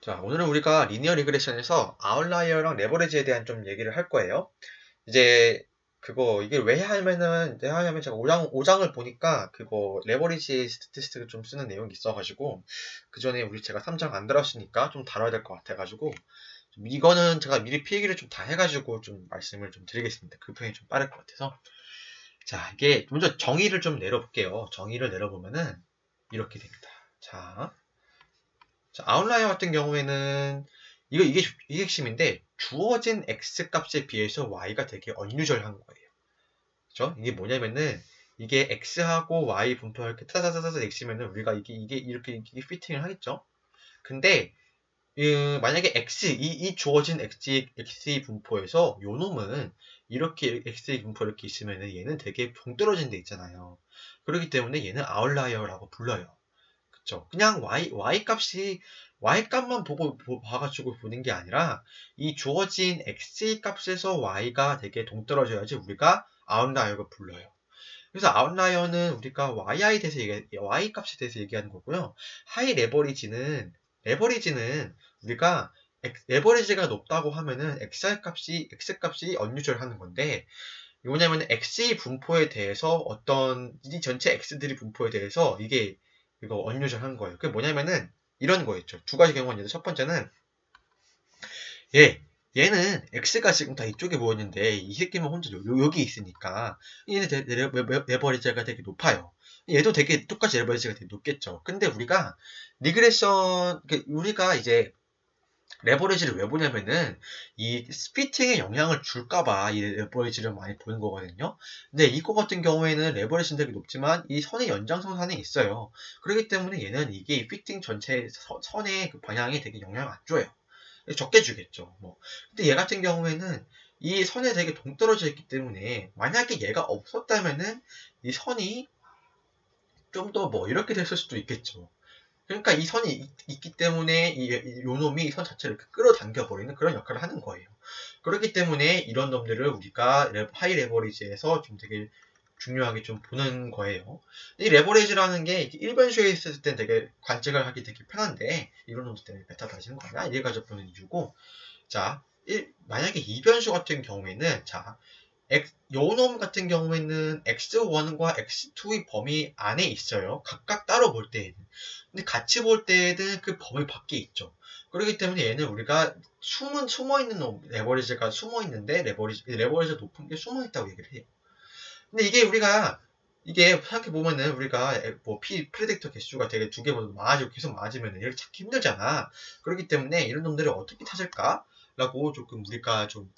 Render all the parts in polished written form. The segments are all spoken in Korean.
자, 오늘은 우리가 리니어 리그레션에서 아웃라이어랑 레버리지에 대한 좀 얘기를 할 거예요. 이제 이게 왜 하냐면 제가 5장을 보니까 그거 레버리지 스태티스틱을 좀 쓰는 내용이 있어가지고 그 전에 제가 3장 안 다뤘으니까 좀 다뤄야 될 것 같아가지고 이거는 제가 미리 필기를 좀 다 해가지고 좀 말씀을 좀 드리겠습니다. 그 편이 좀 빠를 것 같아서. 자, 이게 먼저 정의를 좀 내려볼게요. 정의를 내려보면은 이렇게 됩니다. 자, 아웃라이어 같은 경우에는 이게 핵심인데 주어진 x 값에 비해서 y가 되게 언유절한 거예요. 그죠? 이게 뭐냐면은 이게 x하고 y 분포가 이렇게 따다다다다 x면은 우리가 이게 이렇게 피팅을 하겠죠? 근데 만약에 이 주어진 x의 분포에서 요 놈은 이렇게 x의 분포 이렇게 있으면은 얘는 되게 동떨어진 데 있잖아요. 그렇기 때문에 얘는 아웃라이어라고 불러요. 그쵸. 그냥 y 값만 봐가지고 보는 게 아니라, 이 주어진 x 값에서 y가 되게 동떨어져야지 우리가 아웃라이어가 불러요. 그래서 아웃라이어는 우리가 y 값에 대해서 얘기하는 거고요. 하이 레버리지는 우리가 레버리지가 높다고 하면은 x 값이 언유절 하는 건데, 이게 뭐냐면 x의 분포에 대해서 이 전체 x들의 분포에 대해서 이거 언유절 하는 거예요. 그게 뭐냐면은 이런 거였죠. 두 가지 경우가 있는데, 첫 번째는 얘는 x가 지금 다 이쪽에 모였는데 이 새끼만 혼자 여기 있으니까 얘는 레버리지가 되게 높아요. 얘도 되게 똑같이 레버리지가 되게 높겠죠. 근데 우리가 이제 레버리지를 왜 보냐면은 이 스피팅에 영향을 줄까봐 이 레버리지를 많이 보는 거거든요. 근데 이거 같은 경우에는 레버리지는 되게 높지만 이 선의 연장선상에 있어요. 그렇기 때문에 얘는 이게 피팅 전체 선의 그 방향에 되게 영향을 안 줘요. 적게 주겠죠. 근데 얘 같은 경우에는 이 선에 되게 동떨어져 있기 때문에 만약에 얘가 없었다면은 이 선이 좀 더 이렇게 됐을 수도 있겠죠. 그러니까 이 선이 있기 때문에 요 놈이 이 선 자체를 끌어당겨 버리는 그런 역할을 하는 거예요. 그렇기 때문에 이런 놈들을 우리가 하이 레버리지에서 좀 되게 중요하게 좀 보는 거예요. 이 레버리지라는 게 일변수에 있을 때 되게 관측을 하기 되게 편한데 이런 놈들 때문에 베타 다지는 거냐 이래가지고 보는 이유고. 자, 만약에 이변수 같은 경우에는 요놈 같은 경우에는 x1과 x2의 범위 안에 있어요. 각각 따로 볼 때에는. 근데 같이 볼 때에는 그 범위 밖에 있죠. 그렇기 때문에 얘는 우리가 숨어있는 놈, 레버리지가 숨어있는데 레버리지가 높은 게 숨어있다고 얘기를 해요. 근데 이게 생각해보면은 우리가 프레딕터 개수가 되게 두 개보다 많아지고 계속 많아지면 얘를 찾기 힘들잖아. 그렇기 때문에 이런 놈들을 어떻게 찾을까? 라고 조금 우리가 좀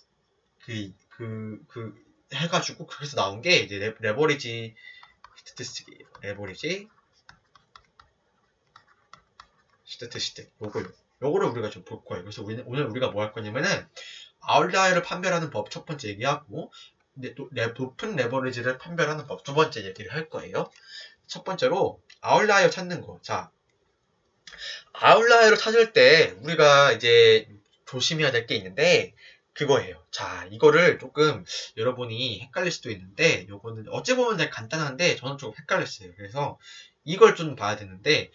해가지고 그래서 나온 게 이제 레버리지 스태티스틱이에요. 레버리지 스태티스틱 요거를 우리가 좀 볼 거예요. 그래서 오늘 우리가 뭐 할 거냐면은 아웃라이어를 판별하는 법 첫 번째 얘기하고 높은 레버리지를 판별하는 법 두 번째 얘기를 할 거예요. 첫 번째로 아웃라이어 찾는 거. 자, 아웃라이어를 찾을 때 우리가 이제 조심해야 될 게 있는데 그거예요. 자, 이거를 조금 여러분이 헷갈릴 수도 있는데 요거는 어찌 보면 되게 간단한데 저는 조금 헷갈렸어요. 그래서 이걸 좀 봐야 되는데,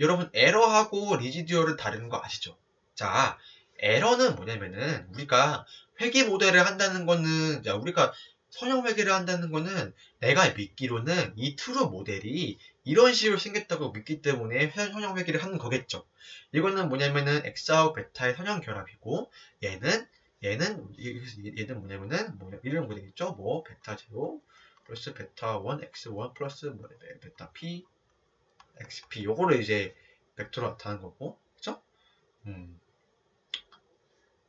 여러분 에러하고 리지듀얼은 다른 거 아시죠? 자, 에러는 뭐냐면은 우리가 회귀 모델을 한다는 거는, 우리가 선형 회귀를 한다는 거는 내가 믿기로는 이 트루 모델이 이런 식으로 생겼다고 믿기 때문에 선형 회귀를 하는 거겠죠. 이거는 뭐냐면은 X하고 베타의 선형 결합이고 얘는 뭐냐면은 이런 거 되겠죠. 베타 0 플러스 베타 1 X1 플러스 베타 P XP 요거를 이제 벡터로 나타나는 거고, 그쵸?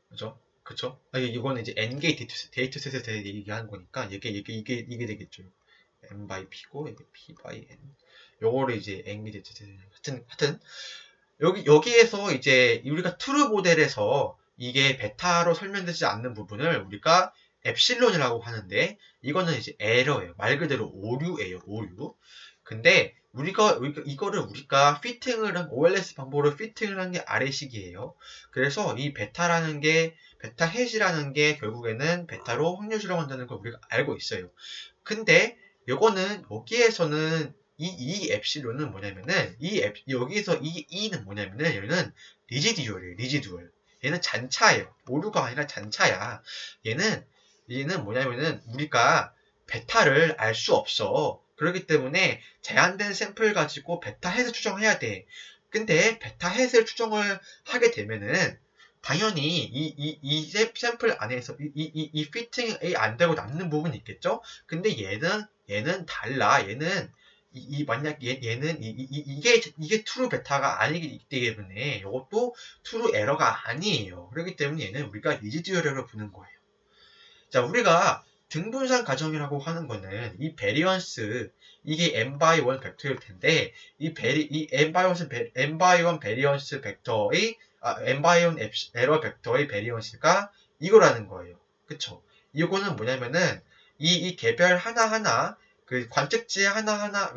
그죠? 그쵸? 이거는 이제 N개의 데이터셋에 대해 얘기하는 거니까 이게 되겠죠. N by P고 이게 P by N. 요거를 이제 N개의 데이터셋 하여튼 여기에서 이제 우리가 트루 모델에서 이게 베타로 설명되지 않는 부분을 우리가 엡실론이라고 하는데, 이거는 이제 에러예요. 말 그대로 오류예요. 오류. 근데 이거를 우리가 OLS 방법으로 피팅을 한 게 아래식이에요. 그래서 이 베타 햇이라는 게 결국에는 베타로 확률수를 한다는 걸 우리가 알고 있어요. 근데 여기에서는 이 엡실론은 뭐냐면은 여기서 이 E는 뭐냐면은 얘는 리지듀얼이에요. 리지듀얼. 얘는 잔차예요. 오류가 아니라 잔차야. 얘는 뭐냐면은 우리가 베타를 알 수 없어. 그렇기 때문에 제한된 샘플 가지고 베타 햇을 추정해야 돼. 근데 베타 햇을 추정을 하게 되면은 당연히 이 샘플 안에서 이 피팅이 안 되고 남는 부분이 있겠죠? 근데 얘는 달라. 만약 얘는 이게 트루 베타가 아니기 때문에 이것도 트루 에러가 아니에요. 그렇기 때문에 얘는 우리가 리지듀얼이라고 부르는 거예요. 자, 우리가 등분산 가정이라고 하는 거는 이 베리언스 이게 n×1 벡터일 텐데 이 n×1 베리언스 벡터의 n×1 에러 벡터의 베리언스가 이거라는 거예요. 그쵸? 이거는 뭐냐면은 이 개별 하나하나 그 관측지 하나하나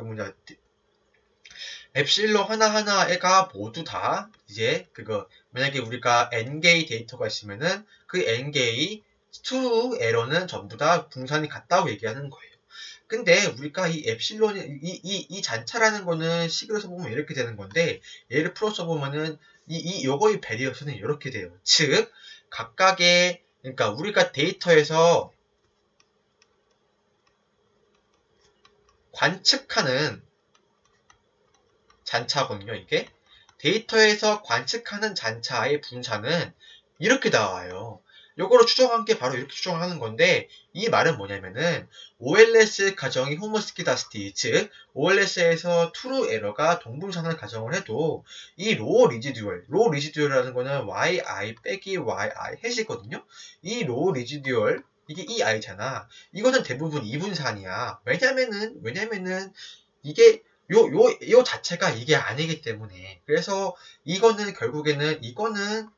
엡실론 하나하나가 모두 다 이제 만약에 우리가 n개의 데이터가 있으면은 그 n개의 트루 에러는 전부 다 분산이 같다고 얘기하는 거예요. 근데 우리가 이 엡실론이 이 잔차라는 거는 식으로 써보면 이렇게 되는 건데 얘를 풀어서 보면은 요거의 베리어스는 이렇게 돼요. 즉 각각의 그러니까 우리가 데이터에서 관측하는 잔차거든요. 이게 데이터에서 관측하는 잔차의 분산은 이렇게 나와요. 요거를 추정한 게 바로 이렇게 추정하는 건데 이 말은 뭐냐면은 OLS 가정이 호모스키다시티 즉 OLS에서 트루 에러가 동분산을 가정을 해도 이 로 리지듀얼이라는 거는 yi 빼기 yi 햇이거든요. 이 로 리지듀얼 이게 이 i잖아. 이거는 대부분 이분산이야. 왜냐면은 이게 요 자체가 이게 아니기 때문에. 그래서 이거는 결국에는 이거는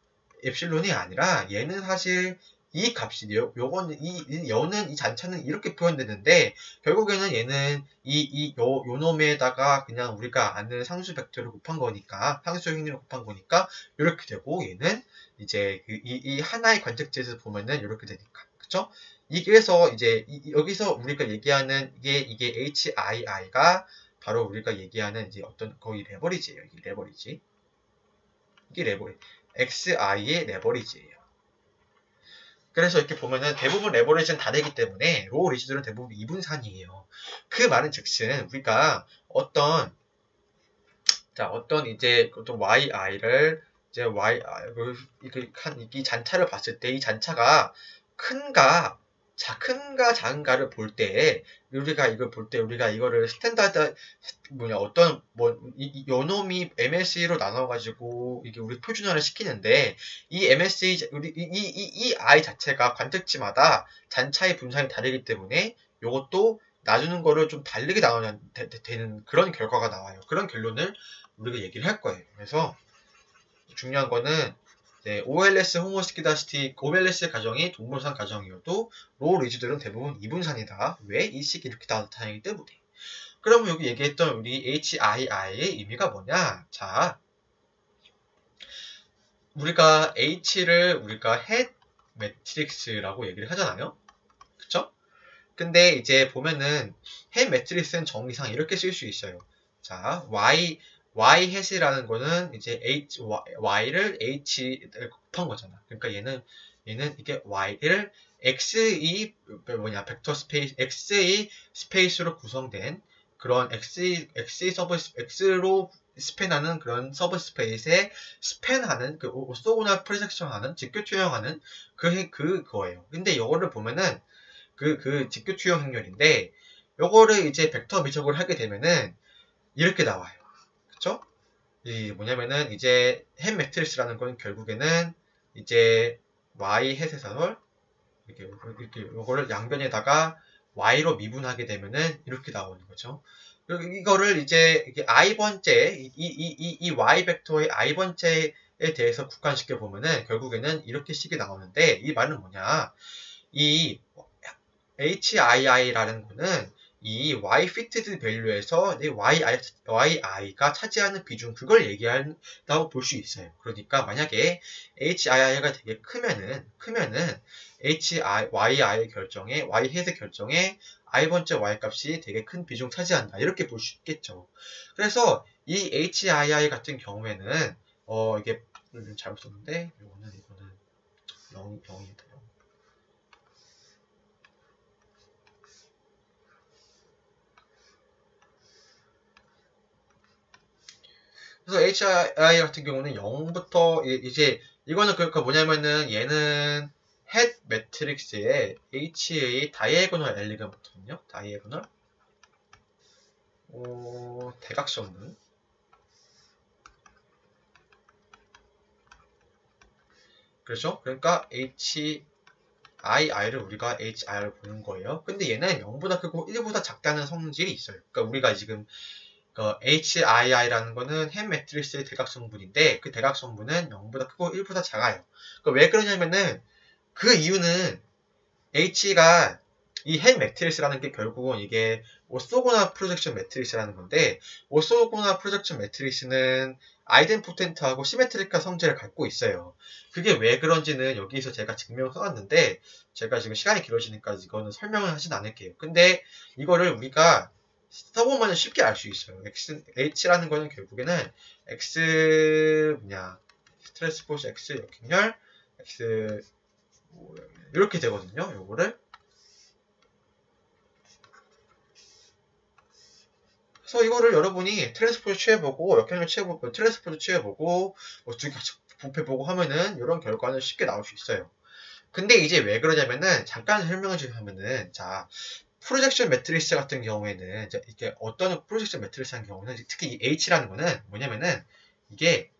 엡실론이 아니라 얘는 사실 이 값이 요거는 이 잔차는 이렇게 표현되는데 결국에는 얘는 요 놈에다가 그냥 우리가 아는 상수 벡터를 곱한 거니까 상수 행렬을 곱한 거니까 이렇게 되고 얘는 이제 이 하나의 관측지에서 보면은 이렇게 되니까 그쵸? 그래서 이제 여기서 우리가 얘기하는 이게 HII가 바로 우리가 얘기하는 이제 어떤 거의 레버리지예요. 이게 레버리지. XI의 레버리지예요. 그래서 이렇게 보면은 대부분 레버리지는 다르기 때문에 로 리지들은 대부분 이분산이에요. 그 말은 즉슨 우리가 어떤 이제 어떤 yi를 이제 이 잔차를 봤을 때 이 잔차가 큰가 작은가를 볼 때 우리가 이거를 스탠다드 요 놈이 MSE로 나눠가지고 이게 우리 표준화를 시키는데 이 MSE 이 I 자체가 관측지마다 잔차의 분산이 다르기 때문에 요것도 나누는 거를 좀 다르게 나눠야 되는 그런 결과가 나와요. 그런 결론을 우리가 얘기를 할 거예요. 그래서 중요한 거는 OLS 호모스키다시티 OLS 가정이 동분산 가정이어도 로 리지들은 대부분 이분산이다. 왜? 이 식이 이렇게 나타나기 때문에. 그러면 여기 얘기했던 우리 HII의 의미가 뭐냐? 자, 우리가 H를 우리가 햇 매트릭스라고 얘기를 하잖아요. 그쵸? 근데 이제 보면은 햇 매트릭스는 정의상 이렇게 쓸 수 있어요. 자, y 햇이라는 거는 이제 y를 h를 곱한 거잖아. 그러니까 얘는 이게 y를 x의 벡터 스페이스 x의 스페이스로 구성된 그런 x로 스팬하는 그런 서브 스페이스에 스팬하는 그 오소고널 프로젝션하는 직교 투영하는 그거예요. 근데 이거를 보면은 그 직교 투영 행렬인데 요거를 이제 벡터 미적을 하게 되면은 이렇게 나와요. 그쵸? 이 뭐냐면은 이제 햇 매트릭스라는 건 결국에는 이제 y 햇에서 이렇게 요거를 양변에다가 y로 미분하게 되면은 이렇게 나오는 거죠. 이거를 이제 i번째 이 y 벡터의 i번째에 대해서 국한시켜 보면은 결국에는 이렇게 식이 나오는데 이 말은 뭐냐? 이 HII라는 거는 이 y fitted 밸류에서 yi가 차지하는 비중 그걸 얘기한다고 볼 수 있어요. 그러니까 만약에 HII가 되게 크면은 yi의 결정에 y 햇의 결정에 i번째 y 값이 되게 큰 비중 차지한다 이렇게 볼 수 있겠죠. 그래서 이 HII 같은 경우에는 이게 잘못 썼는데 이거는 0이다. 그래서 HI 같은 경우는 0부터 이제 이거는 그러니까 뭐냐면은 얘는 헷 매트릭스에 HA 다이애고널 엘리먼트거든요. 다이애고널 대각선분. 그렇죠? 그러니까 HI를 우리가 HI를 보는 거예요. 근데 얘는 0보다 크고 1보다 작다는 성질이 있어요. 그러니까 우리가 지금 HII라는 거는 햄 매트리스의 대각선분인데 그 대각선분은 0보다 크고 1보다 작아요. 그러니까 왜 그러냐면은 그 이유는 H가 이 햄 매트리스라는 게 결국은 이게 오소고나 프로젝션 매트리스라는 건데 오소고나 프로젝션 매트리스는 아이덴포텐트하고 시메트릭한 성질을 갖고 있어요. 그게 왜 그런지는 여기서 제가 증명을 써놨는데 제가 지금 시간이 길어지니까 이거는 설명을 하진 않을게요. 근데 이거를 우리가 써보면 쉽게 알 수 있어요. H라는 거는 결국에는 X 트랜스포즈 X 역행렬 X 이렇게 되거든요. 요거를 그래서 이거를 여러분이 트랜스포즈 취해보고 역행렬 취해보고 트랜스포즈 취해보고 뭐 두 개 같이 부패보고 하면은 이런 결과는 쉽게 나올 수 있어요. 근데 이제 왜 그러냐면은 잠깐 설명을 좀 하면은 자 프로젝션 매트리스 같은 경우에는 이게 어떤 프로젝션 매트리스 같은 경우는 특히 이 H라는 거는 뭐냐면은 이게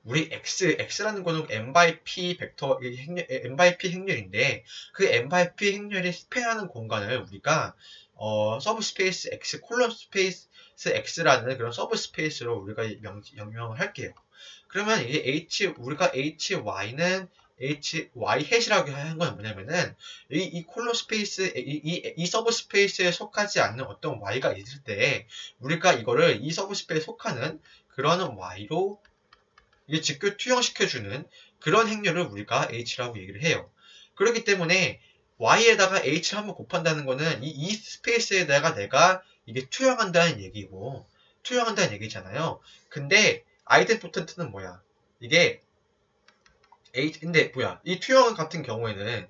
우리 X라는 거는 n by p 벡터 n by p 행렬인데 그 n by p 행렬이 스팬하는 공간을 우리가 서브 스페이스 X 콜럼 스페이스 X라는 그런 서브 스페이스로 우리가 명명을 할게요. 그러면 이게 우리가 HY는 HY 햇이라고 하는 건 뭐냐면은 이 콜럼 스페이스 이 서브 스페이스에 속하지 않는 어떤 Y가 있을 때 우리가 이거를 이 서브 스페이스에 속하는 그런 Y로 이게 직교 투영시켜주는 그런 행렬을 우리가 H라고 얘기를 해요. 그렇기 때문에 Y에다가 H를 한번 곱한다는 거는 이 스페이스에다가 내가 이게 투영한다는 얘기고, 투영한다는 얘기잖아요. 근데 아이덴포텐트는 뭐야? 이게 근데 뭐야? 이 투영 같은 경우에는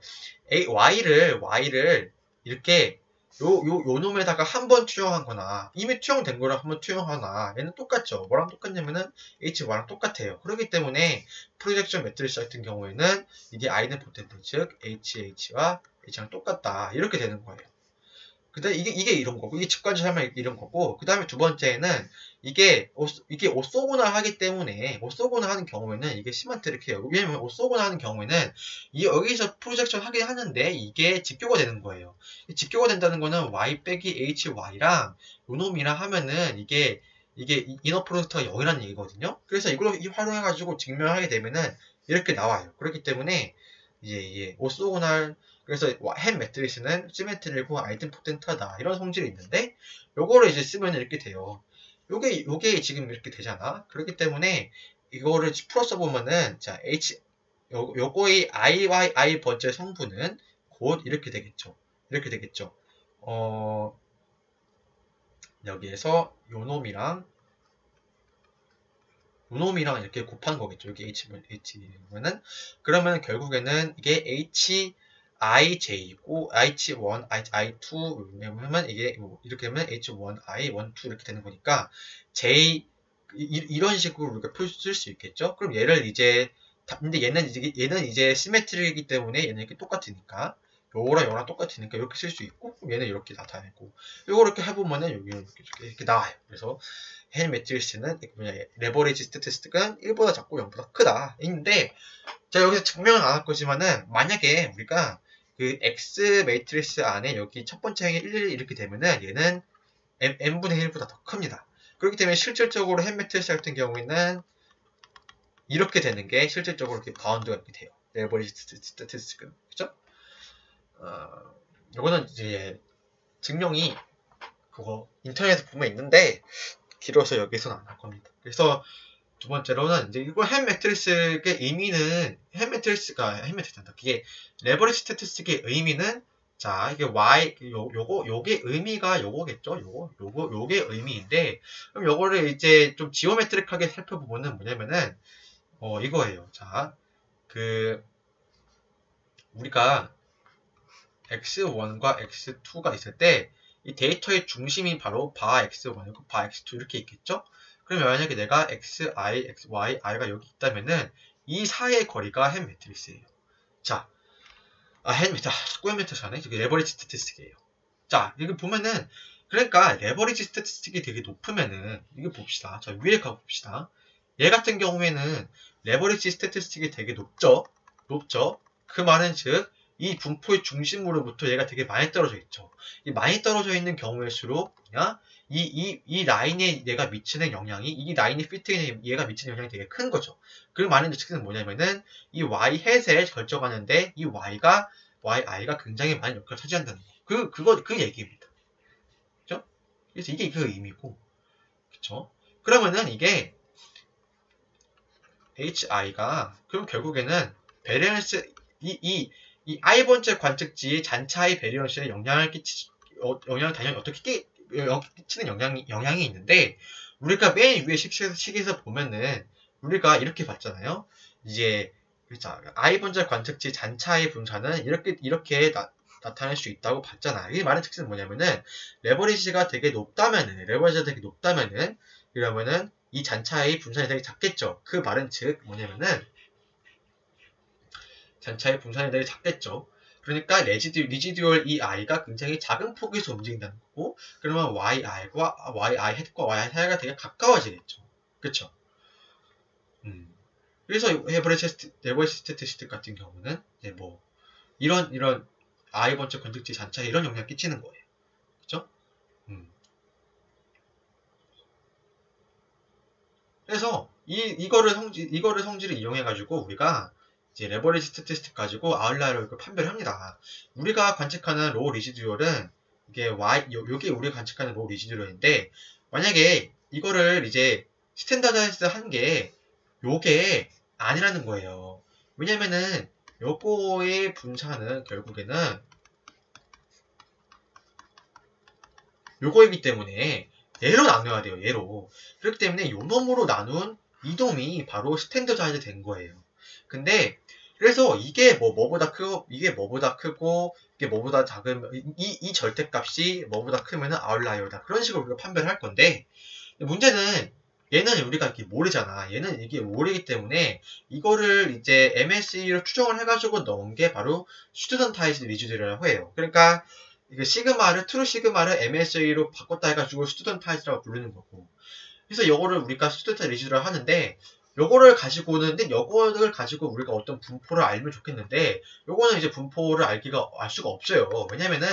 Y를 이렇게 요 놈에다가 한 번 투영하거나 이미 투영된 거랑 한 번 투영하나 얘는 똑같죠. 뭐랑 똑같냐면은 HY랑 똑같아요. 그렇기 때문에 프로젝션 매트리스 같은 경우에는 이게 아이덴포텐트 즉 HH와 H랑 똑같다 이렇게 되는 거예요. 그다음 이게 이런 거고 이게 직관적 설명 이런 거고 그 다음에 두 번째는 이게 오소고나 하기 때문에 오소고나 하는 경우에는 이게 시멘트릭해요. 왜냐면 오소고나 하는 경우에는 여기서 프로젝션 하긴 하는데 이게 직교가 되는 거예요. 직교가 된다는 거는 y 빼기 hy랑 요놈이랑 하면은 이게 이너 프로덕트가 0이라는 얘기거든요. 그래서 이걸 활용해가지고 증명하게 되면은 이렇게 나와요. 그렇기 때문에 이제 오소고나 그래서 햄 매트리스는 시메트리고 아이덴포텐트하다 이런 성질이 있는데 요거를 이제 쓰면 이렇게 돼요. 요게 지금 이렇게 되잖아. 그렇기 때문에 이거를 풀어 써보면은 자 요거의 IYI 번째 성분은 곧 이렇게 되겠죠. 이렇게 되겠죠. 여기에서 요놈이랑 이렇게 곱한 거겠죠. 여기 H면은 그러면 결국에는 이게 HIJ고 H1, I2 왜냐면 이게 이렇게 되면 H1, I1, 2 이렇게 되는 거니까 J 이런 식으로 우리가 쓸 수 있겠죠. 그럼 얘를 이제 근데 얘는 이제 시메트리이기 때문에 얘는 이렇게 똑같으니까 요거랑 똑같으니까 이렇게 쓸 수 있고 얘는 이렇게 나타내고 요거 이렇게 해보면은 여기 이렇게 나와요. 그래서 햄 매트리스는 레버리지 스태티스틱은 1보다 작고 0보다 크다. 인데 제가 여기서 증명은 안 할 거지만은 만약에 우리가 그 X 매트리스 안에 여기 첫 번째 행이 1 이렇게 되면은 얘는 n분의 1보다 더 큽니다. 그렇기 때문에 실질적으로 햄 매트리스 같은 경우에는 이렇게 되는 게 실질적으로 이렇게 바운드가 이렇게 돼요. 레버리지 스태티스틱은 그죠? 요거는 이제 증명이 그거 인터넷에 보면 있는데 길어서 여기서는 안 할 겁니다. 그래서 두 번째로는 이제 이거 햄 매트리스의 의미는 햄 매트리스가 그게 레버리지 스태티스틱의 의미는 자, 이게 요게 의미가 요거겠죠? 요게 의미인데, 그럼 요거를 이제 좀 지오메트릭하게 살펴보면은 뭐냐면은, 이거예요. 자, 우리가 x1과 x2가 있을 때, 이 데이터의 중심이 바로 바 x1이고 바 x2 이렇게 있겠죠? 그러면 만약에 내가 xi, xy, i가 여기 있다면은, 이 사이의 거리가 햄 매트리스예요. 자, 스퀘어 매트리스네. 이게 레버리지 스태티스틱이에요. 자, 이거 보면은, 그러니까 레버리지 스태티스틱이 되게 높으면은, 이거 봅시다. 자, 위에 가봅시다. 얘 같은 경우에는 레버리지 스태티스틱이 되게 높죠? 그 말은 즉, 이 분포의 중심으로부터 얘가 되게 많이 떨어져 있죠. 이 많이 떨어져 있는 경우일수록, 뭐냐? 이 라인에 얘가 미치는 영향이, 이 라인이 피트에 얘가 미치는 영향이 되게 큰 거죠. 그 말은 즉슨 뭐냐면은, 이 y 햇에 결정하는데, yi가 굉장히 많은 역할을 차지한다는 거. 그 얘기입니다. 그죠? 그래서 이게 그 의미고, 그쵸? 그러면은 이게, hi가, 그럼 결국에는, 베리언스, 이 i번째 관측지의 잔차의 베리언스에 영향을 당연히 어떻게 끼치는 영향이 있는데, 우리가 맨 위에 식에서 보면은, 우리가 이렇게 봤잖아요. 이제, 자, i번째 관측지 잔차의 분산은 이렇게 나타날 수 있다고 봤잖아. 이 말은 즉슨 뭐냐면은, 레버리지가 되게 높다면은, 그러면은, 이 잔차의 분산이 되게 작겠죠. 그 말은 즉, 뭐냐면은, 잔차의 분산이 되게 작겠죠. 그러니까 리지듀얼 이 i가 굉장히 작은 폭에서 움직인다는 거고, 그러면 yi 햇과 yi 사이가 되게 가까워지겠죠. 그쵸? 그래서 레버리지 스태티스틱 같은 경우는 이제 뭐 이런 i번째 건축지 잔차에 이런 영향을 끼치는 거예요. 그쵸? 그래서 이거를 성질을 이용해가지고 우리가 이제 레버리지 스태티스틱 가지고 아웃라이어를 판별을 합니다. 우리가 관측하는 로우 리지듀얼은 이게 요게 우리가 관측하는 로우 리지듀얼인데, 만약에 이거를 이제 스탠다드라이즈 한 게 요게 아니라는 거예요. 왜냐면은 요거의 분산은 결국에는 요거이기 때문에 얘로 나눠야 돼요. 얘로. 그렇기 때문에 요 놈으로 나눈 이 놈이 바로 스탠더드라이즈 된 거예요. 근데 그래서 이게 뭐보다 크고 이게 뭐보다 작으면 이 절대값이 뭐보다 크면은 아웃라이어다. 그런 식으로 우리가 판별을 할 건데, 문제는 얘는 우리가 이렇게 모르잖아. 얘는 이게 모르기 때문에 이거를 이제 MSE로 추정을 해가지고 넣은 게 바로 스튜던타이즈 리지드라고 해요. 그러니까 이게 트루 시그마를 MSE로 바꿨다 해가지고 스튜던타이즈라고 부르는 거고. 그래서 이거를 우리가 스튜던타이즈 리지드라고 하는데, 요거를 가지고 우리가 어떤 분포를 알면 좋겠는데, 요거는 이제 분포를 알 수가 없어요. 왜냐면은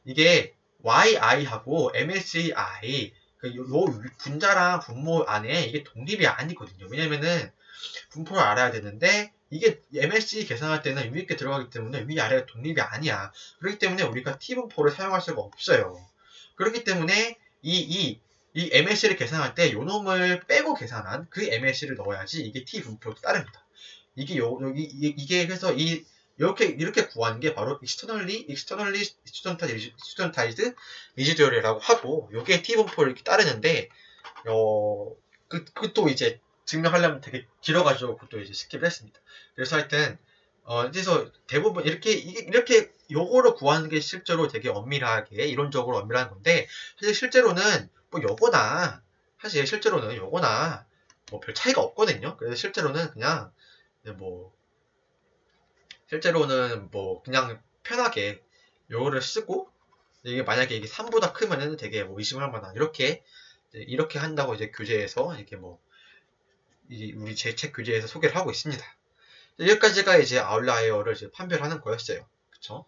이게 yi하고 msei 요 분자랑 분모 안에 이게 독립이 아니거든요. 왜냐면은 분포를 알아야 되는데, 이게 MSE 계산할 때는 위에 게 들어가기 때문에 위아래가 독립이 아니야. 그렇기 때문에 우리가 T분포를 사용할 수가 없어요. 그렇기 때문에 이 MSE를 계산할 때 요 놈을 빼고 계산한 그 MSE를 넣어야지 이게 T분포로 따릅니다. 이게 그래서 이렇게 구하는 게 바로 externally studentized residual이라고 하고, 요게 T분포를 이렇게 따르는데, 그것도 이제 증명하려면 되게 길어가지고 그것도 이제 스킵을 했습니다. 그래서 하여튼, 그래서 대부분 이렇게 요거를 구하는 게 실제로 되게 엄밀하게, 이론적으로 엄밀한 건데, 사실 실제로는 뭐 별 차이가 없거든요. 그래서 실제로는 그냥 편하게 요거를 쓰고, 이게 만약에 이게 3보다 크면은 되게 뭐 의심할 만한, 이렇게 한다고 이제 교재에서 우리 제 책 교재에서 소개를 하고 있습니다. 여기까지가 이제 아웃라이어를 이제 판별하는 거였어요. 그쵸?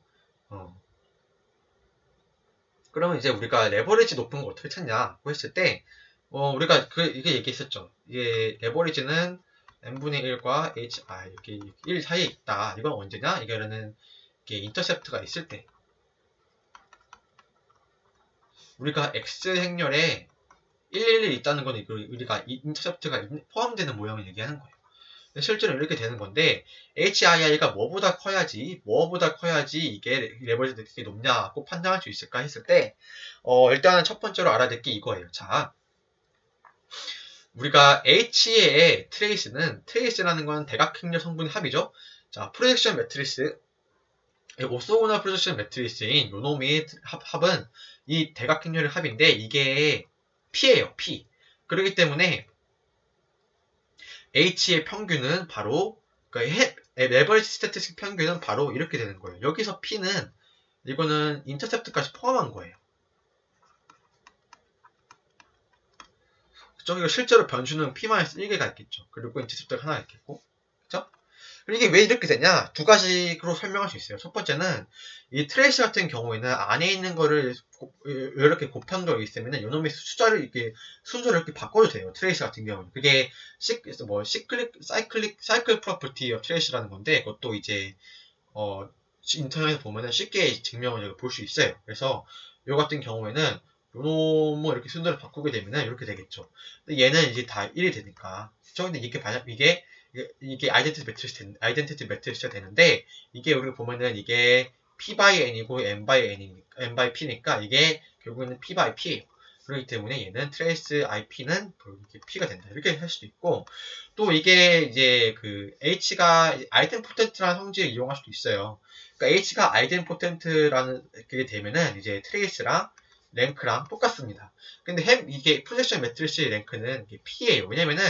그러면 이제 우리가 레버리지 높은 거 어떻게 찾냐고 했을 때, 우리가 이게 얘기했었죠. 이게 레버리지는 n분의 1과 hi 이렇게 1 사이에 있다. 이건 언제냐? 이거는 인터셉트가 있을 때, 우리가 x 행렬에 111 있다는 건 우리가 인터셉트가 포함되는 모양을 얘기하는 거예요. 실제로 이렇게 되는 건데 HII가 뭐보다 커야지 이게 레버리지 스태티스틱이 높냐고 판단할 수 있을까 했을 때 일단은 첫 번째로 알아야 될 게 이거예요. 자, 우리가 H의 트레이스라는 건 대각행렬 성분의 합이죠. 자, 프로젝션 매트리스, 오소고널 프로젝션 매트리스인 요놈의 합은 이 대각행렬의 합인데 이게 P예요, P. 그렇기 때문에 H의 평균은 바로 레버리지 스태티스틱 평균은 바로 이렇게 되는 거예요. 여기서 P는 이거는 인터셉트까지 포함한 거예요. 저기가 실제로 변수는 P-1개가 있겠죠. 그리고 인터셉트가 하나 있겠고, 그죠? 이게 왜 이렇게 되냐? 두 가지로 설명할 수 있어요. 첫 번째는 이 트레이스 같은 경우에는 안에 있는 거를 이렇게 곱한 거 있으면 이놈의 숫자를 이렇게 순서를 이렇게 바꿔도 돼요. 트레이스 같은 경우는 그게 사이클 프로퍼티 오브 트레이스라는 건데 그것도 이제 인터넷에 보면은 쉽게 증명을 볼 수 있어요. 그래서 요 같은 경우에는 요놈을 이렇게 순서를 바꾸게 되면은 이렇게 되겠죠. 근데 얘는 이제 다 1이 되니까. 그쵸? 근데 이게 만약 이게 아이덴티티 매트리스가 되는데 이게 우리가 보면은 이게 P by N이고 N by P니까 이게 결국에는 P by P예요. 그렇기 때문에 얘는 트레이스 IP는 이렇게 P가 된다. 이렇게 할 수도 있고 또 이게 이제 그 H가 아이덴포텐트라는 성질을 이용할 수도 있어요. 그러니까 H가 아이덴포텐트라는 게 되면은 이제 트레이스랑 랭크랑 똑같습니다. 근데 이게 프로젝션 매트리스의 랭크는 P예요. 왜냐면은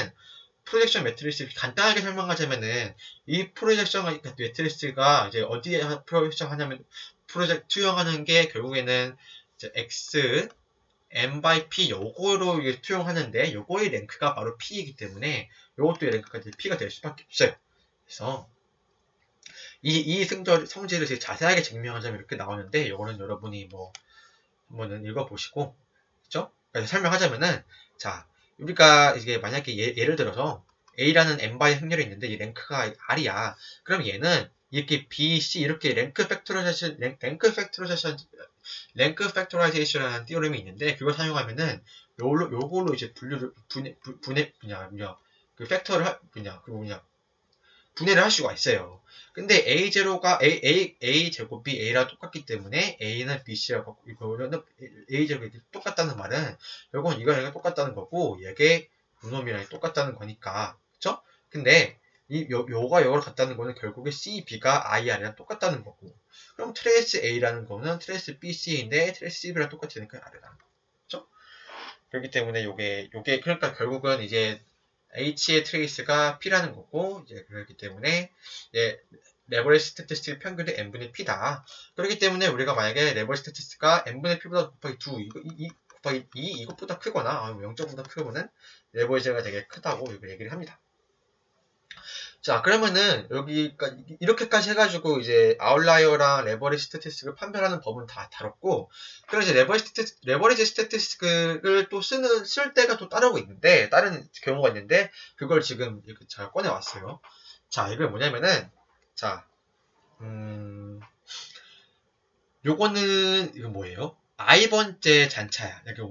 프로젝션 매트리스 간단하게 설명하자면은 이 프로젝션 매트리스가 이제 어디에 프로젝션 하냐면 투영하는 게 결국에는 이제 X M by P 요거로 이게 투영하는데 요거의 랭크가 바로 P이기 때문에 요것도 랭크가 P가 될 수밖에 없어요. 그래서 이 성질을 자세하게 증명하자면 이렇게 나오는데 요거는 여러분이 뭐 한번은 읽어보시고 그죠? 그래서 설명하자면은 자 우리가 이게 만약에 예를 들어서 A라는 N바의 행렬이 있는데 이 랭크가 R이야. 그럼 얘는 이렇게 B, C 이렇게 랭크 팩토라이제이션이라는 띠오름이 있는데 그걸 사용하면은 요걸로 이제 분해를 할 수가 있어요. 근데 A 제곱이 A랑 똑같기 때문에 A는 BC라고 이거는 A 제곱이 똑같다는 말은 이거랑 똑같다는 거고 얘게 요놈이랑 똑같다는 거니까 그쵸? 근데 요가 요걸 같다는 거는 결국에 C, B가 I, R이랑 똑같다는 거고 그럼 트레이스 A라는 거는 트레이스 B, C인데 트레이스 C, B랑 똑같으니까 R이라는 거 그쵸? 그렇기 때문에 요게 그러니까 결국은 이제 H의 트레이스가 P라는 거고 이제 그렇기 때문에 레버리지 스태티스틱 평균이 n분의 P다. 그렇기 때문에 우리가 만약에 레버리지 스태티스틱가 n분의 P보다 곱하기 2 곱하기 2 이것보다 크거나 0.5보다 크면은 레버리지가 되게 크다고 얘기를 합니다. 자 그러면은 이렇게까지 해가지고 이제 아웃라이어랑 레버리지 스태티스틱을 판별하는 법은 다 다뤘고 그럼 이제 레버리지 스태티스틱을 또 쓸 때가 또 다른 경우가 있는데 그걸 지금 이렇게 잘 꺼내왔어요. 자 이게 뭐냐면은 자 요거는 이거 뭐예요? i번째 잔차야. 이렇게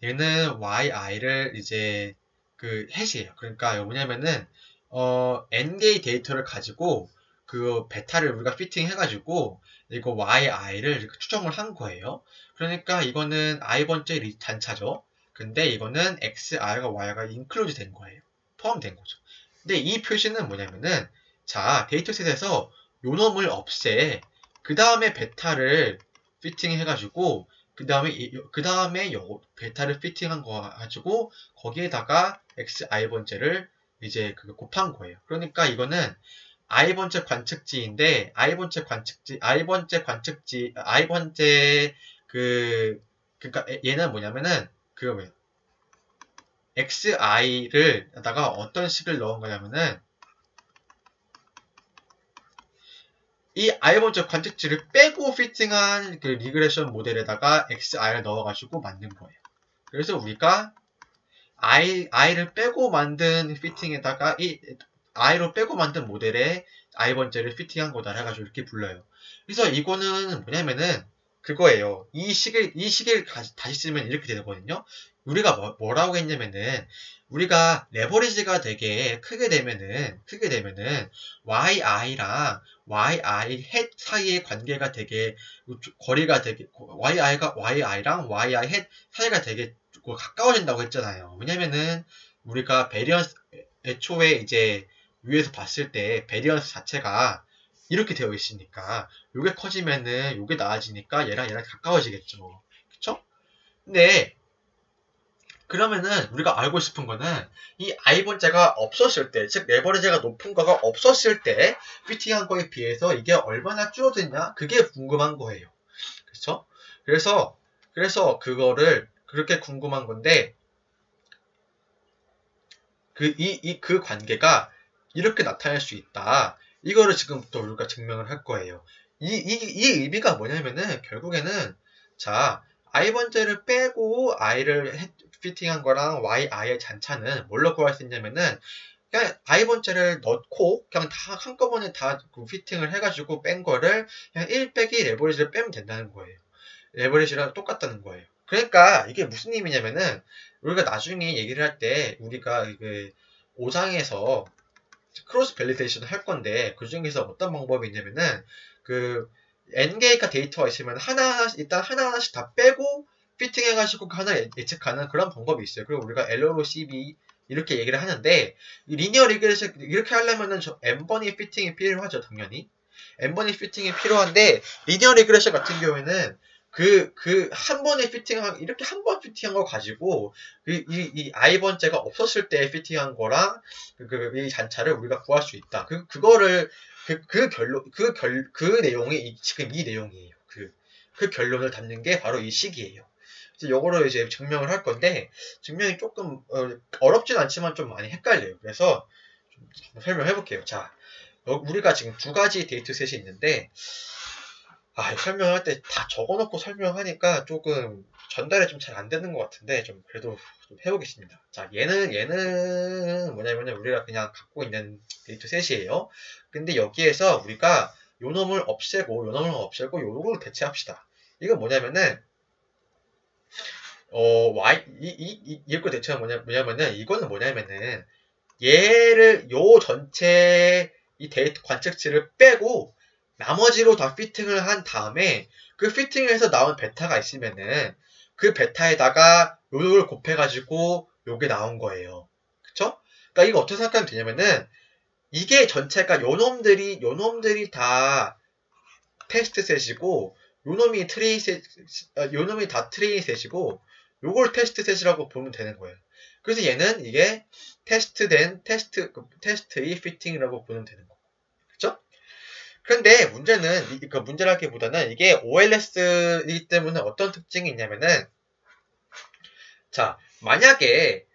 얘는 yi를 이제 그 해시예요. 그러니까 뭐냐면은 n개의 데이터를 가지고 그 베타를 우리가 피팅 해가지고 이거 yi를 이렇게 추정을 한 거예요. 그러니까 이거는 i번째 잔차죠. 근데 이거는 xr과 y가 인클루드 된 거예요. 포함된 거죠. 근데 이 표시는 뭐냐면은 자 데이터셋에서 요놈을 없애 그 다음에 베타를 피팅 해가지고 그 다음에 베타를 피팅한 거 가지고 거기에다가 xi번째를 이제 곱한 거예요. 그러니까 이거는 i번째 관측지인데 그러니까 얘는 뭐냐면은 xi를 다가 어떤 식을 넣은 거냐면은 이 i번째 관측지를 빼고 피팅한 그 리그레션 모델에다가 xi를 넣어가지고 만든 거예요. 그래서 우리가 i를 빼고 만든 피팅에다가 이 i로 빼고 만든 모델에 i번째를 피팅한 거다 해가지고 이렇게 불러요. 그래서 이거는 뭐냐면은 그거예요. 이 식을 다시 쓰면 이렇게 되거든요. 우리가 뭐라고 했냐면은 우리가 레버리지가 되게 크게 되면은 yi랑 yi 햇 사이의 관계가 되게 거리가 되게 yi랑 yi 햇 사이가 되게 가까워진다고 했잖아요. 왜냐면은 우리가 베리언스 애초에 이제 위에서 봤을 때 베리언스 자체가 이렇게 되어 있으니까 요게 커지면은 요게 나아지니까 얘랑 가까워지겠죠. 그쵸? 근데 그러면은 우리가 알고 싶은 거는 이 i번째가 없었을 때, 즉 레버리지가 높은 거가 없었을 때 피팅한 거에 비해서 이게 얼마나 줄어드냐? 그게 궁금한 거예요. 그렇죠? 그래서 그거를 그렇게 궁금한 건데 그 관계가 이렇게 나타날 수 있다. 이거를 지금부터 우리가 증명을 할 거예요. 이 의미가 뭐냐면은 결국에는 자 i번째를 빼고 i를 피팅한 거랑 yi의 잔차는 뭘로 구할 수 있냐면은 그냥 i번째를 넣고 그냥 다 한꺼번에 다 피팅을 해가지고 뺀 거를 그냥 1 빼기 레버리지를 빼면 된다는 거예요. 레버리지랑 똑같다는 거예요. 그러니까 이게 무슨 의미냐면은 우리가 나중에 얘기를 할 때 우리가 그 5장에서 크로스 밸리데이션을 할 건데 그 중에서 어떤 방법이 있냐면은 그 n개가 데이터가 있으면 일단 하나하나씩 다 빼고 피팅해가지고 하나 예측하는 그런 방법이 있어요. 그리고 우리가 L로 CB 이렇게 얘기를 하는데 리니어 리그레션 이렇게 하려면은 n번의 피팅이 필요하죠. 당연히 n번의 피팅이 필요한데 리니어 리그레션 같은 경우에는 한 번에 이렇게 한 번 피팅한 거 가지고, 이 i번째가 없었을 때 피팅한 거랑, 이 잔차를 우리가 구할 수 있다. 그거를, 그 내용이, 지금 이 내용이에요. 그 결론을 담는 게 바로 이 식이에요. 그래서 요거를 이제 증명을 할 건데, 증명이 조금, 어렵진 않지만 좀 많이 헷갈려요. 그래서, 좀 설명해 볼게요. 자, 우리가 지금 두 가지 데이터 셋이 있는데, 설명할 때 다 적어놓고 설명하니까 조금 전달이 좀 잘 안 되는 것 같은데 좀 그래도 좀 해보겠습니다. 자, 얘는 뭐냐면은 우리가 그냥 갖고 있는 데이터 셋이에요. 근데 여기에서 우리가 요 놈을 없애고 요걸 대체합시다. 이건 뭐냐면은 이거 대체는 뭐냐면은 이거는 뭐냐면은 요 전체 이 데이터 관측치를 빼고 나머지로 다 피팅을 한 다음에 그 피팅에서 나온 베타가 있으면은 그 베타에다가 요걸 곱해가지고 요게 나온 거예요. 그쵸? 그러니까 이거 어떻게 생각하면 되냐면은 이게 전체가 요놈들이 다 테스트 셋이고 요놈이 다 트레이 셋이고 요걸 테스트 셋이라고 보면 되는 거예요. 그래서 얘는 이게 테스트의 피팅이라고 보면 되는 거고. 그쵸? 그런데 문제는, 문제라기보다는 이게 OLS이기 때문에 어떤 특징이 있냐면은, 자, 만약에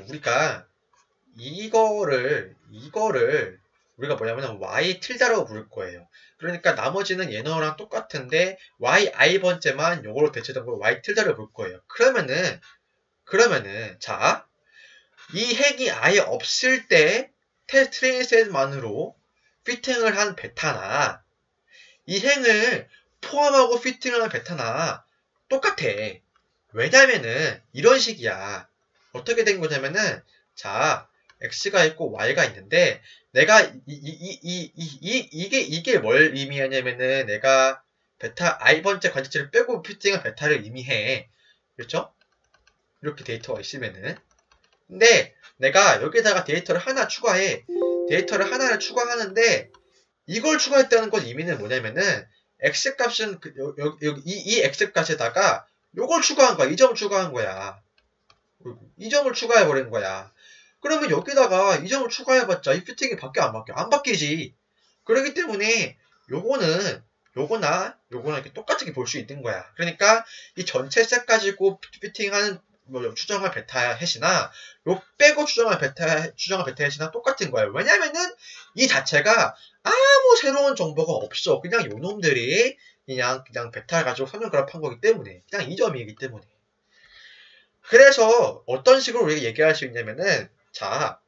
우리가 이거를 우리가 뭐냐면은 y tilda라고 부를 거예요. 그러니까 나머지는 얘너랑 똑같은데 yi번째만 요거로 대체된 걸 y tilda를 부를 거예요. 그러면은 자, 이 핵이 아예 없을 때 트레이셋만으로 피팅을 한 베타나 이 행을 포함하고 피팅을 한 베타나 똑같아. 왜냐면은 이런 식이야. 어떻게 된 거냐면은 자 x가 있고 y가 있는데 내가 이게 뭘 의미하냐면은 내가 베타 i번째 관측치를 빼고 피팅한 베타를 의미해. 그렇죠? 이렇게 데이터가 있으면은 근데 내가 여기다가 데이터를 하나를 추가하는데 이걸 추가했다는 것 의미는 뭐냐면은 x값은 이 x값에다가 요걸 추가한 거야. 이 점을 추가한 거야. 이 점을 추가해 버린 거야. 그러면 여기다가 이 점을 추가해봤자 이 피팅이 바뀌어 안 바뀌어? 안 바뀌지. 그렇기 때문에 요거나 이렇게 똑같게 볼 수 있는 거야. 그러니까 이 전체 셋 가지고 피팅하는 추정할 베타 햇이나 요 빼고 추정할 베타 햇이나 똑같은 거예요. 왜냐면은 이 자체가 아무 새로운 정보가 없어. 그냥 요놈들이 그냥 베타를 가지고 설명 그래프한 거기 때문에 그냥 이 점이기 때문에. 그래서 어떤 식으로 우리가 얘기할 수 있냐면은 자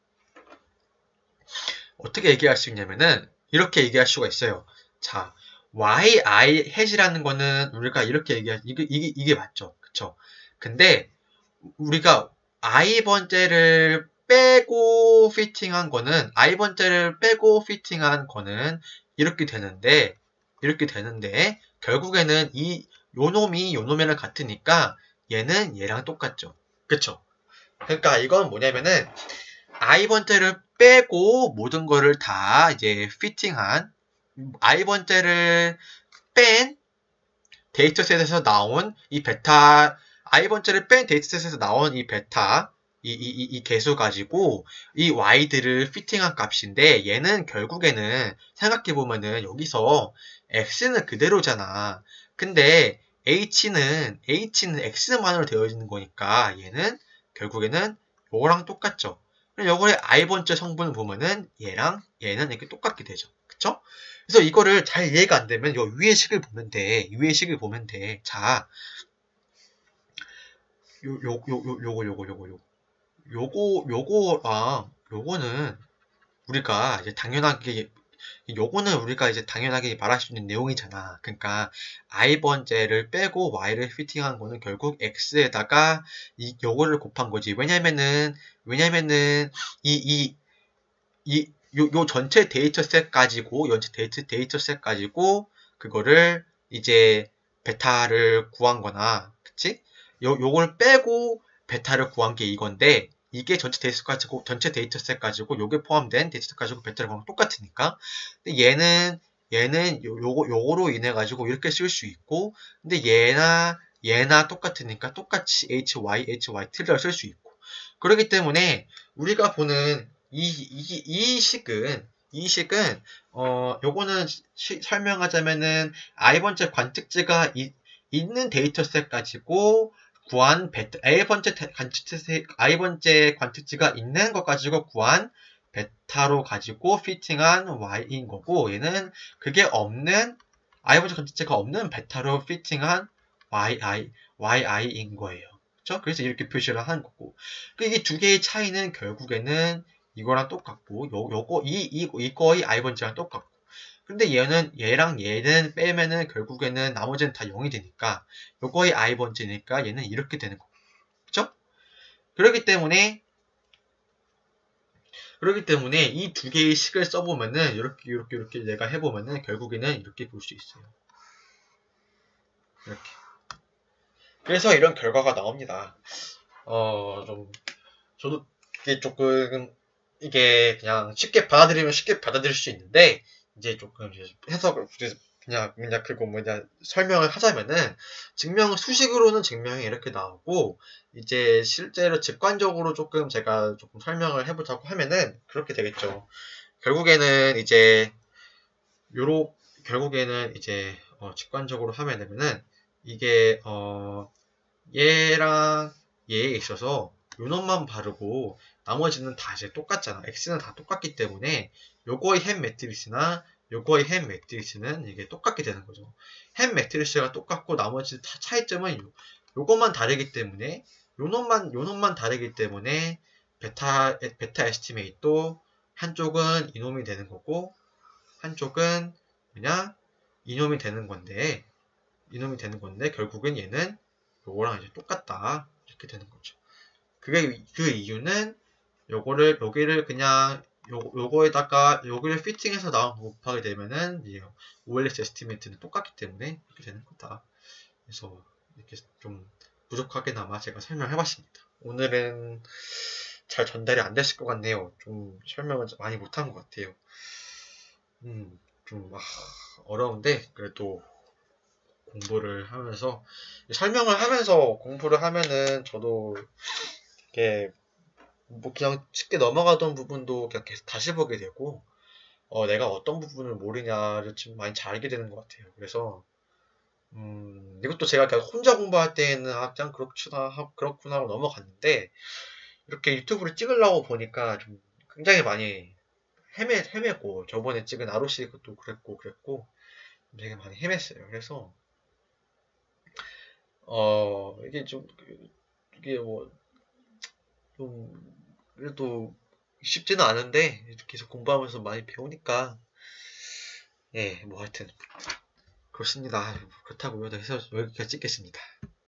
어떻게 얘기할 수 있냐면은 이렇게 얘기할 수가 있어요. 자 yi 햇이라는 거는 우리가 이렇게 이게 맞죠. 그쵸? 근데 우리가 i번째를 빼고 피팅한 거는 이렇게 되는데 결국에는 요 놈이 요 놈이랑 같으니까 얘는 얘랑 똑같죠. 그쵸? 그러니까 이건 뭐냐면은 i번째를 빼고 모든 거를 다 이제 피팅한 i번째를 뺀 데이터셋에서 나온 이 베타 i번째를 뺀 데이터셋에서 나온 이 베타 이 개수 가지고 이 y들을 피팅한 값인데 얘는 결국에는 생각해보면은 여기서 x는 그대로잖아. 근데 h는 x만으로 되어 있는 거니까 얘는 결국에는 요거랑 똑같죠. 그럼 요거의 i번째 성분을 보면은 얘랑 얘는 이렇게 똑같게 되죠. 그쵸? 그래서 이거를 잘 이해가 안 되면 요 위의 식을 보면 돼. 위의 식을 보면 돼. 자, 요거랑 요거는 우리가 이제 당연하게 말할 수 있는 내용이잖아. 그러니까 i번째를 빼고 y를 피팅한 거는 결국 x에다가 요거를 곱한 거지. 왜냐면은 요 전체 데이터셋 가지고 그거를 이제 베타를 구한 거나, 그치? 요걸 빼고 베타를 구한 게 이건데, 이게 전체 데이터셋 가지고 요게 포함된 데이터셋 가지고 베타를 구하면 똑같으니까. 근데 얘는 요거로 인해 가지고 이렇게 쓸 수 있고, 근데 얘나 똑같으니까 똑같이 hyt를 쓸 수 있고. 그렇기 때문에 우리가 보는 이 식은 요거는 설명하자면은 i번째 관측지가 있는 데이터셋 가지고 구한 i번째 관측지가 있는 것 가지고 구한 베타로 가지고 피팅한 y인 거고, 얘는 그게 없는 i번째 관측지가 없는 베타로 피팅한 yi인 거예요. 그렇죠? 그래서 이렇게 표시를 하는 거고. 이게 두 개의 차이는 결국에는 이거랑 똑같고, 이거의 i번째랑 똑같고. 근데 얘랑 얘는 빼면은 결국에는 나머지는 다 0이 되니까, 요거의 i번째니까 얘는 이렇게 되는 거고. 그쵸? 그렇기 때문에 이 두 개의 식을 써보면은, 이렇게 내가 해보면은 결국에는 이렇게 볼 수 있어요. 이렇게. 그래서 이런 결과가 나옵니다. 저도 이게 그냥 쉽게 받아들이면 쉽게 받아들일 수 있는데, 이제 조금 해석을, 그냥 그거 설명을 하자면은, 수식으로는 증명이 이렇게 나오고, 이제 실제로 직관적으로 제가 설명을 해보자고 하면은, 그렇게 되겠죠. 결국에는 이제, 직관적으로 하면 되면은, 이게, 얘랑 얘에 있어서 요 놈만 바르고 나머지는 다 이제 똑같잖아. x는 다 똑같기 때문에 요거의 햄 매트리스나 요거의 햄 매트리스는 이게 똑같게 되는 거죠. 햄 매트리스가 똑같고 나머지 차이점은 요것만 다르기 때문에 요 놈만 다르기 때문에 베타 에스티메이트도 한쪽은 이놈이 되는 거고 한쪽은 이놈이 되는 건데 결국엔 얘는 요거랑 이제 똑같다. 이렇게 되는 거죠. 그 이유는 여기를 그냥 여기를 피팅해서 곱하게 되면은 OLS 에스티메이트는 똑같기 때문에 이렇게 되는 거다. 그래서 이렇게 좀 부족하게나마 제가 설명해봤습니다. 오늘은 잘 전달이 안 됐을 것 같네요. 좀 설명을 많이 못한 것 같아요. 좀 어려운데 그래도 공부를 하면서 설명을 하면서 공부를 하면은 저도 이게 그냥 쉽게 넘어가던 부분도 그냥 계속 다시 보게 되고 내가 어떤 부분을 모르냐를 좀 많이 잘 알게 되는 것 같아요. 그래서 이것도 제가 그냥 혼자 공부할 때는 그냥 그렇구나 하고 넘어갔는데 이렇게 유튜브를 찍으려고 보니까 좀 굉장히 많이 헤매고 저번에 찍은 ROC 것도 그랬고 되게 많이 헤맸어요. 그래서 이게 그래도 쉽지는 않은데 계속 공부하면서 많이 배우니까 하여튼 그렇습니다. 그렇다고요. 그래서 여기까지 찍겠습니다.